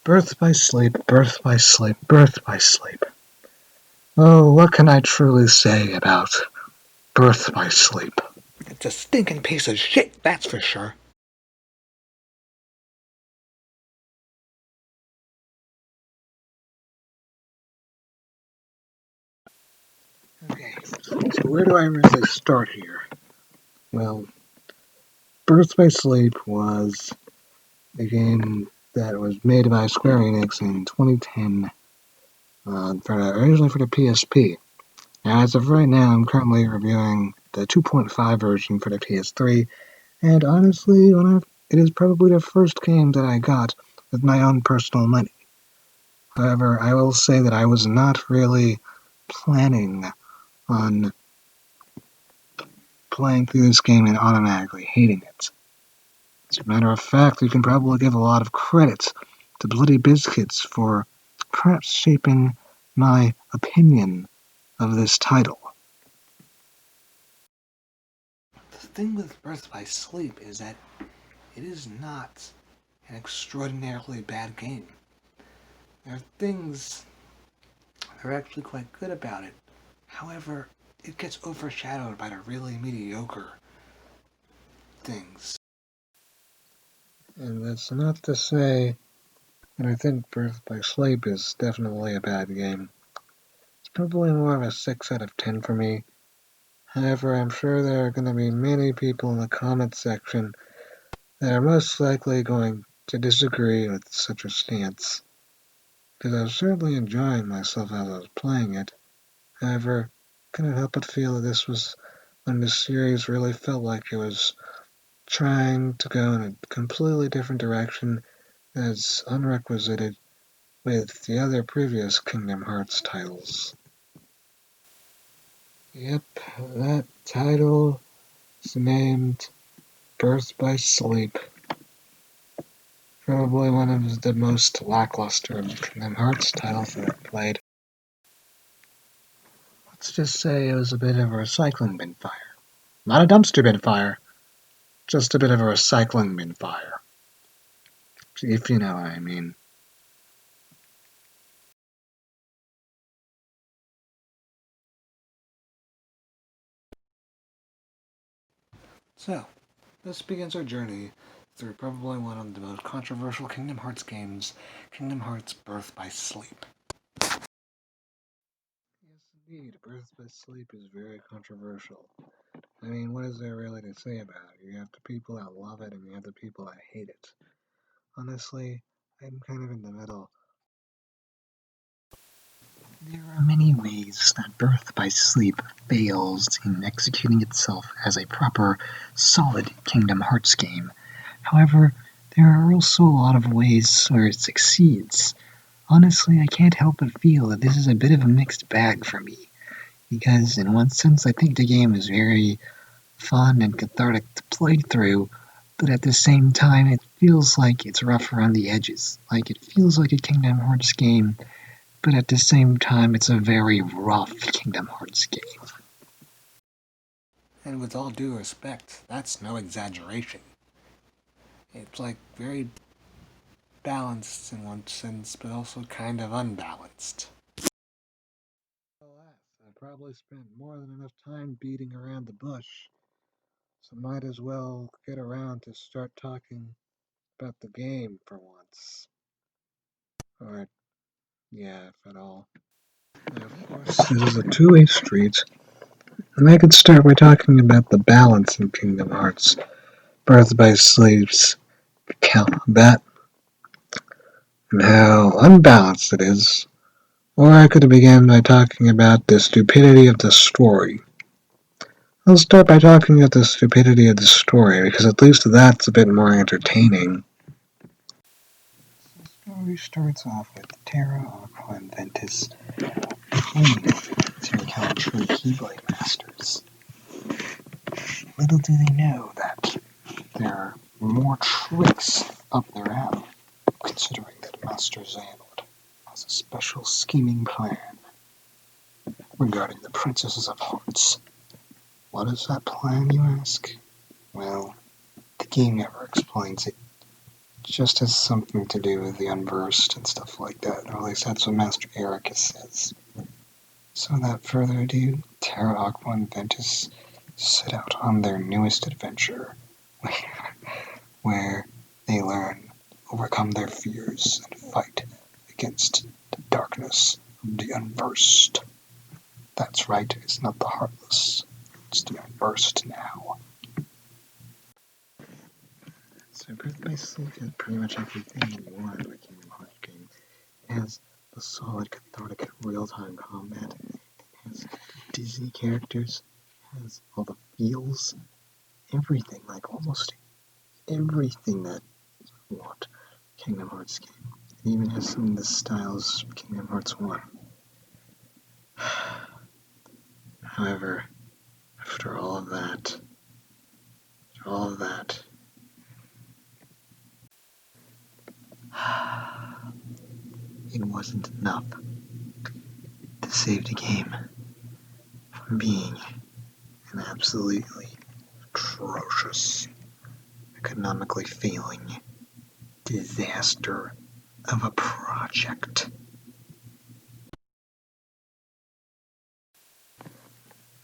Birth by sleep, birth by sleep, birth by sleep. Oh, what can I truly say about birth by sleep? It's a stinking piece of shit, that's for sure. Okay, so where do I really start here? Well, Birth by Sleep was a game that was made by Square Enix in 2010, originally for the PSP. Now, as of right now, I'm currently reviewing the 2.5 version for the PS3, and honestly, it is probably the first game that I got with my own personal money. However, I will say that I was not really planning on playing through this game and automatically hating it. As a matter of fact, we can probably give a lot of credit to Bloody Biscuits for perhaps shaping my opinion of this title. The thing with Birth by Sleep is that it is not an extraordinarily bad game. There are things that are actually quite good about it. However, it gets overshadowed by the really mediocre things. And that's not to say that I think Birth by Sleep is definitely a bad game. It's probably more of a 6 out of 10 for me. However, I'm sure there are going to be many people in the comments section that are most likely going to disagree with such a stance, because I was certainly enjoying myself as I was playing it. However, I couldn't help but feel that this was when the series really felt like it was trying to go in a completely different direction as unrequisited with the other previous Kingdom Hearts titles. Yep, that title is named Birth by Sleep. Probably one of the most lackluster of Kingdom Hearts titles that I've played. Let's just say it was a bit of a recycling bin fire. Not a dumpster bin fire, just a bit of a recycling bin fire. If you know what I mean. So, this begins our journey through probably one of the most controversial Kingdom Hearts games, Kingdom Hearts Birth by Sleep. Yes, indeed, Birth by Sleep is very controversial. I mean, what is there really to say about it? You have the people that love it and you have the people that hate it. Honestly, I'm kind of in the middle. There are many ways that Birth by Sleep fails in executing itself as a proper, solid Kingdom Hearts game. However, there are also a lot of ways where it succeeds. Honestly, I can't help but feel that this is a bit of a mixed bag for me, because in one sense I think the game is very fun and cathartic to play through, but at the same time it feels like it's rough around the edges. Like it feels like a Kingdom Hearts game, but at the same time it's a very rough Kingdom Hearts game. And with all due respect, that's no exaggeration. It's like very balanced in one sense, but also kind of unbalanced. Alas, I probably spent more than enough time beating around the bush, so might as well get around to start talking about the game for once. Or, yeah, if at all. And of course, this is a two-way street, and I could start by talking about the balance in Kingdom Hearts. Birth by Sleep's combat, and how unbalanced it is. Or I could begin by talking about the stupidity of the story. I'll start by talking about the stupidity of the story, because at least that's a bit more entertaining. The story starts off with Terra, Aqua, and Ventus claiming to become true Keyblade Masters. Little do they know that there are more tricks up their alley, considering that Master Xehanort has a special scheming plan regarding the Princesses of Hearts. What is that plan, you ask? Well, the game never explains it. just has something to do with the Unversed and stuff like that, or at least that's what Master Ericus says. So without further ado, Terra, Aqua, and Ventus set out on their newest adventure, where they learn, overcome their fears, and fight against the darkness of the Unversed. That's right, it's not the Heartless, it's the Unversed now. So Birth by Sleep has pretty much everything you want in a Kingdom Hearts game. It has the solid, cathartic, real-time combat. It has Disney characters. It has all the feels. Everything, like almost everything that you want Kingdom Hearts game. It even has some of the styles of Kingdom Hearts 1. However, after all of that, it wasn't enough to save the game from being an absolutely atrocious, economically failing disaster of a project.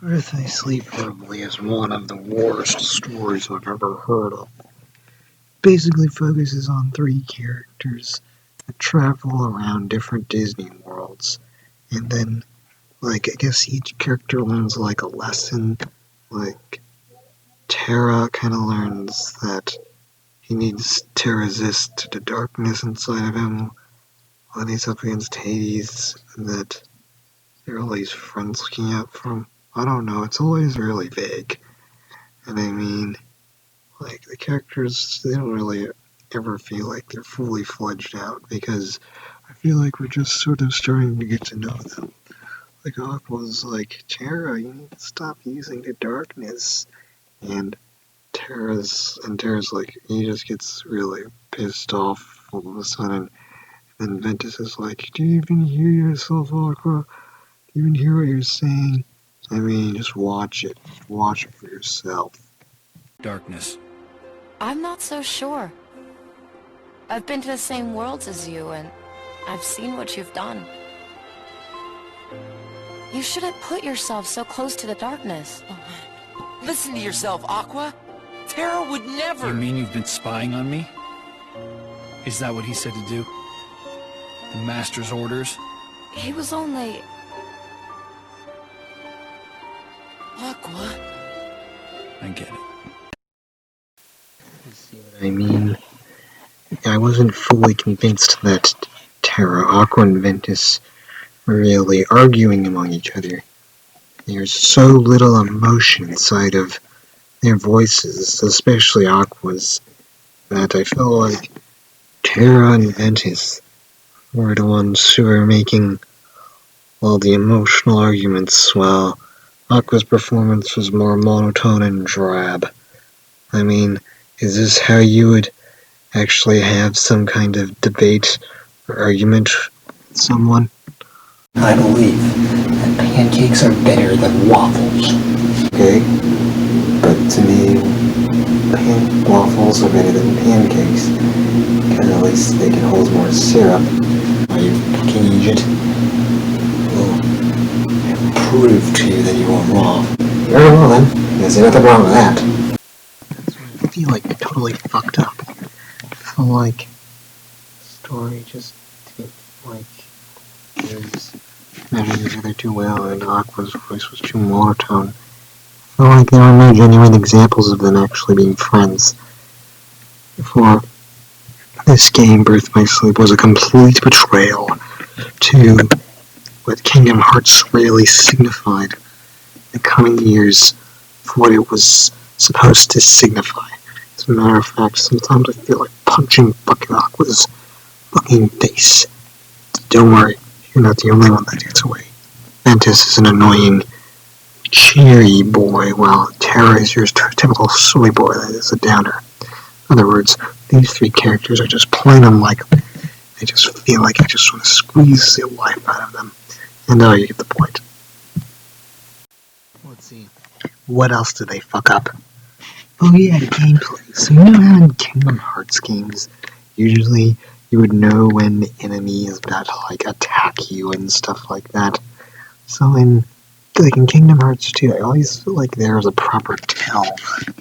Birth by Sleep probably is one of the worst stories I've ever heard of. Basically focuses on 3 characters that travel around different Disney worlds, and then, I guess each character learns, a lesson. Terra kind of learns that he needs to resist the darkness inside of him when he's up against Hades, and that there are all these friends looking out for him. I don't know, it's always really vague. And I mean, the characters, they don't really ever feel like they're fully fledged out, because I feel like we're just sort of starting to get to know them. Aqua's Terra, you need to stop using the darkness. And Terra's he just gets really pissed off all of a sudden. And Ventus is like, do you even hear yourself, Aqua? Do you even hear what you're saying? I mean, just watch it. Watch it for yourself. Darkness. I'm not so sure. I've been to the same worlds as you, and I've seen what you've done. You shouldn't put yourself so close to the darkness. Listen to yourself, Aqua. Terra would never... You mean you've been spying on me? Is that what he said to do? The Master's orders? He was only... Aqua? I get it. You see what I mean? I wasn't fully convinced that Terra, Aqua, and Ventus were really arguing among each other. There's so little emotion inside of their voices, especially Aqua's, that I feel like Terra and Ventus were the ones who were making all the emotional arguments, while Aqua's performance was more monotone and drab. I mean, is this how you would actually have some kind of debate or argument with someone? I believe that pancakes are better than waffles. Okay, but to me, waffles are better than pancakes, because at least they can hold more syrup. Are you fucking idiot? Well, I prove to you that you are wrong. Very well then, there's nothing wrong with that. That's why I feel like I totally fucked up. I feel like the story just didn't, matching each other too well, and Aqua's voice was too monotone. I feel like there are no genuine examples of them actually being friends. For this game, Birth by Sleep was a complete betrayal to what Kingdom Hearts really signified in the coming years for what it was supposed to signify. As a matter of fact, sometimes I feel like punching fucking Aqua's fucking face. Don't worry, you're not the only one that gets away. Ventus is an annoying, cheery boy, while Terra is your typical soy boy that is a downer. In other words, these 3 characters are just plain unlikable. I just feel like I just want to squeeze the life out of them. And now you get the point. Let's see. What else did they fuck up? Oh yeah, the gameplay. So you know how in Kingdom Hearts games, Usually, you would know when the enemy is about to like attack you and stuff like that. So in Kingdom Hearts 2, I always feel like there was a proper tell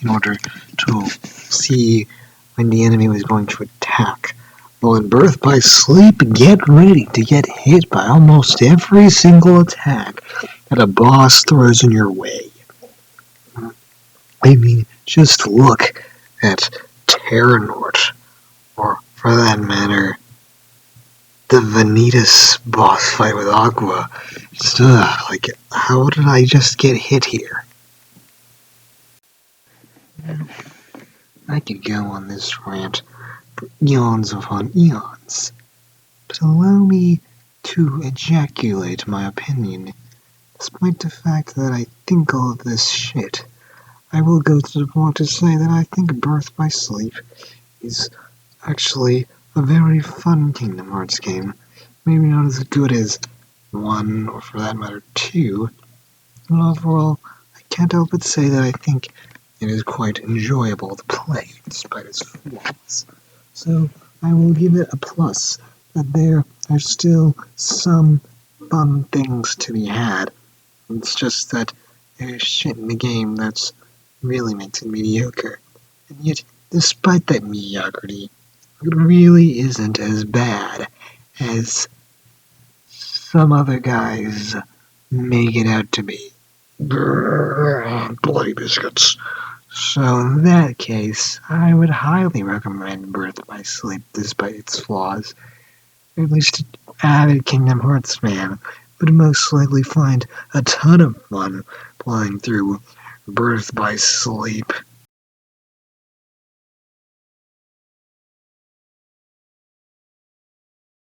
in order to see when the enemy was going to attack. Well, in Birth by Sleep, get ready to get hit by almost every single attack that a boss throws in your way. I mean, just look at Terranort, or for that matter, the Vanitas boss fight with Aqua. Just, like, how did I just get hit here? I could go on this rant for eons upon eons, but allow me to ejaculate my opinion. Despite the fact that I think all of this shit, I will go to the point to say that I think Birth by Sleep is actually a very fun Kingdom Hearts game. Maybe not as good as 1, or for that matter 2, but overall, I can't help but say that I think it is quite enjoyable to play, despite its flaws. So, I will give it a plus, that there are still some fun things to be had. It's just that there's shit in the game that's really makes it mediocre. And yet, despite that mediocrity, it really isn't as bad as some other guys make it out to be. Bloody biscuits. So in that case, I would highly recommend Birth by Sleep despite its flaws. At least an avid Kingdom Hearts fan would most likely find a ton of fun playing through Birth by Sleep.